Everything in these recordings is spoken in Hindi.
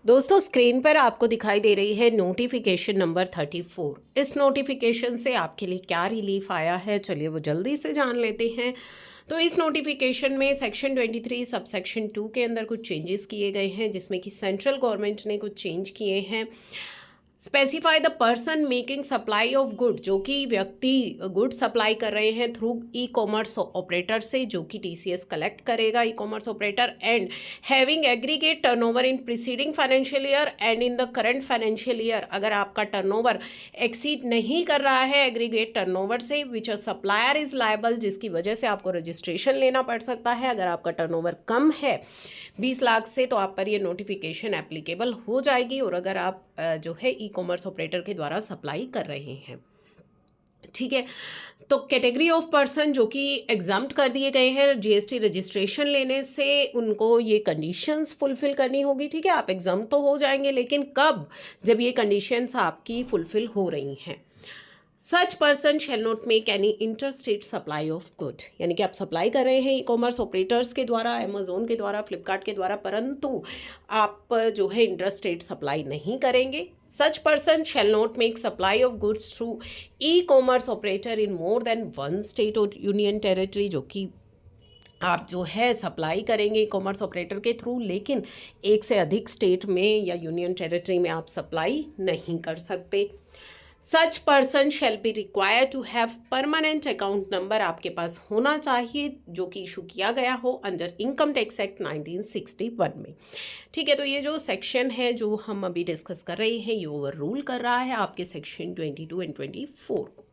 दोस्तों स्क्रीन पर आपको दिखाई दे रही है नोटिफिकेशन नंबर 34। इस नोटिफिकेशन से आपके लिए क्या रिलीफ आया है, चलिए वो जल्दी से जान लेते हैं। तो इस नोटिफिकेशन में सेक्शन 23 सब सेक्शन 2 के अंदर कुछ चेंजेस किए गए हैं, जिसमें कि सेंट्रल गवर्नमेंट ने कुछ चेंज किए हैं। Specify the person making supply of good, जो कि व्यक्ति गुड सप्लाई कर रहे हैं थ्रू ई कॉमर्स ऑपरेटर से, जो कि टीसीएस कलेक्ट करेगा e commerce operator, and having aggregate turnover in preceding financial year and in the current financial year. अगर आपका टर्नओवर एक्सीड नहीं कर रहा है एग्रीगेट टर्नओवर से, विच अ सप्लायर इज लायबल, जिसकी वजह से आपको रजिस्ट्रेशन लेना पड़ सकता है। अगर आपका टर्नओवर कम है 20 लाख से, तो आप पर ये नोटिफिकेशन एप्लीकेबल हो जाएगी। और अगर आप जो है ई कॉमर्स ऑपरेटर के द्वारा सप्लाई कर रहे हैं, ठीक है। तो कैटेगरी ऑफ पर्सन जो कि एग्जाम्प्ट कर दिए गए हैं जीएसटी रजिस्ट्रेशन लेने से, उनको ये कंडीशंस फुलफिल करनी होगी, ठीक है। आप एग्जाम्प्ट तो हो जाएंगे, लेकिन कब? जब ये कंडीशंस आपकी फुलफिल हो रही हैं। सच person shall not make any inter state supply of good, यानी कि आप सप्लाई कर रहे हैं ई कॉमर्स ऑपरेटर्स के द्वारा, अमेजोन के द्वारा, फ्लिपकार्ट के द्वारा, परंतु आप जो है इंटर स्टेट सप्लाई नहीं करेंगे। सच person shall not make supply of goods through e commerce operator in more than one state और यूनियन टेरिटरी, जो कि आप जो है सप्लाई करेंगे ई कॉमर्स ऑपरेटर के थ्रू, लेकिन एक से अधिक स्टेट में या यूनियन टेरिटरी में आप सप्लाई नहीं कर सकते। Such person shall be require to have permanent account number, आपके पास होना चाहिए, जो कि इशू किया गया हो अंडर इनकम टैक्स एक्ट 1961 में, ठीक है। तो ये जो सेक्शन है जो हम अभी डिस्कस कर रहे हैं, ये ओवर रूल कर रहा है आपके सेक्शन 22 एंड 24 को।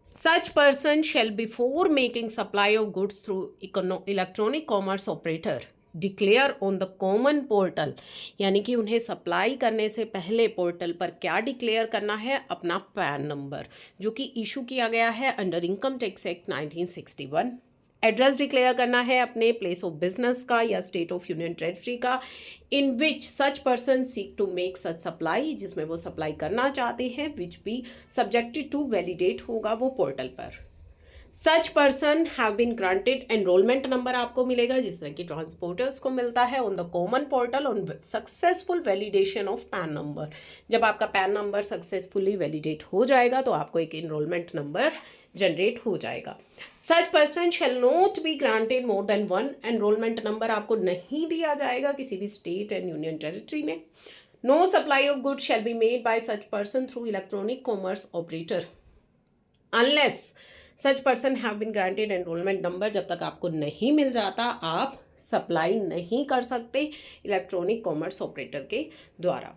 Such person shall, before making supply of goods through electronic commerce operator, declare on the common portal, यानी कि उन्हें सप्लाई करने से पहले पोर्टल पर क्या डिक्लेयर करना है? अपना पैन नंबर, जो कि इशू किया गया है under income tax act 1961। Address declare करना है अपने प्लेस ऑफ बिजनेस का या स्टेट ऑफ यूनियन टेरिटरी का, in which such person seek to make such supply, जिसमें वो सप्लाई करना चाहते हैं, which be subjected to validate होगा वो पोर्टल पर। Such person have been granted enrolment number आपको मिलेगा, जिस तरह की ट्रांसपोर्टर्स को मिलता है, on the common portal on successful validation of PAN number. जब आपका पैन नंबर सक्सेसफुली वैलिडेट हो जाएगा तो आपको एक एनरोलमेंट नंबर जनरेट हो जाएगा। Such person shall not be granted more than one enrolment number, आपको नहीं दिया जाएगा किसी भी स्टेट एंड यूनियन टेरिटरी में। No supply of good shall be made by such person through electronic commerce operator unless such person have been granted enrolment number. जब तक आपको नहीं मिल जाता आप सप्लाई नहीं कर सकते इलेक्ट्रॉनिक कॉमर्स ऑपरेटर के द्वारा।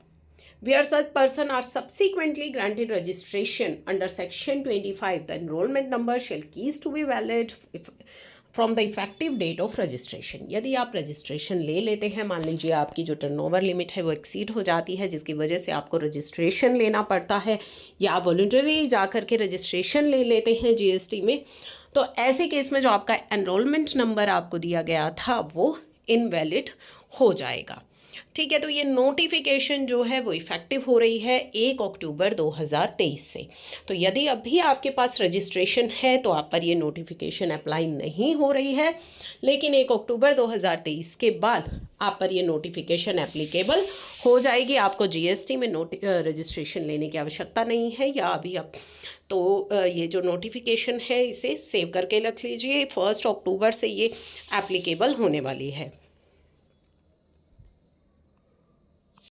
Where such person are subsequently granted registration under section 25, the enrollment number shall cease to be valid from the effective date of registration. यदि आप रजिस्ट्रेशन ले लेते हैं, मान लीजिए आपकी जो टर्नओवर लिमिट है वो एक्सीड हो जाती है, जिसकी वजह से आपको रजिस्ट्रेशन लेना पड़ता है, या आप वॉलंटरी जा कर के रजिस्ट्रेशन ले लेते हैं जीएसटी में, तो ऐसे केस में जो आपका एनरोलमेंट नंबर आपको दिया गया था वो इनवैलिड हो जाएगा, ठीक है। तो ये नोटिफिकेशन जो है वो इफेक्टिव हो रही है 1 अक्टूबर 2023 से। तो यदि अभी आपके पास रजिस्ट्रेशन है तो आप पर ये नोटिफिकेशन अप्लाई नहीं हो रही है, लेकिन 1 अक्टूबर 2023 के बाद आप पर ये नोटिफिकेशन एप्लीकेबल हो जाएगी। आपको जीएसटी में रजिस्ट्रेशन लेने की आवश्यकता नहीं है, या अभी आप तो ये जो नोटिफिकेशन है इसे सेव करके रख लीजिए, 1 अक्टूबर से ये एप्लीकेबल होने वाली है।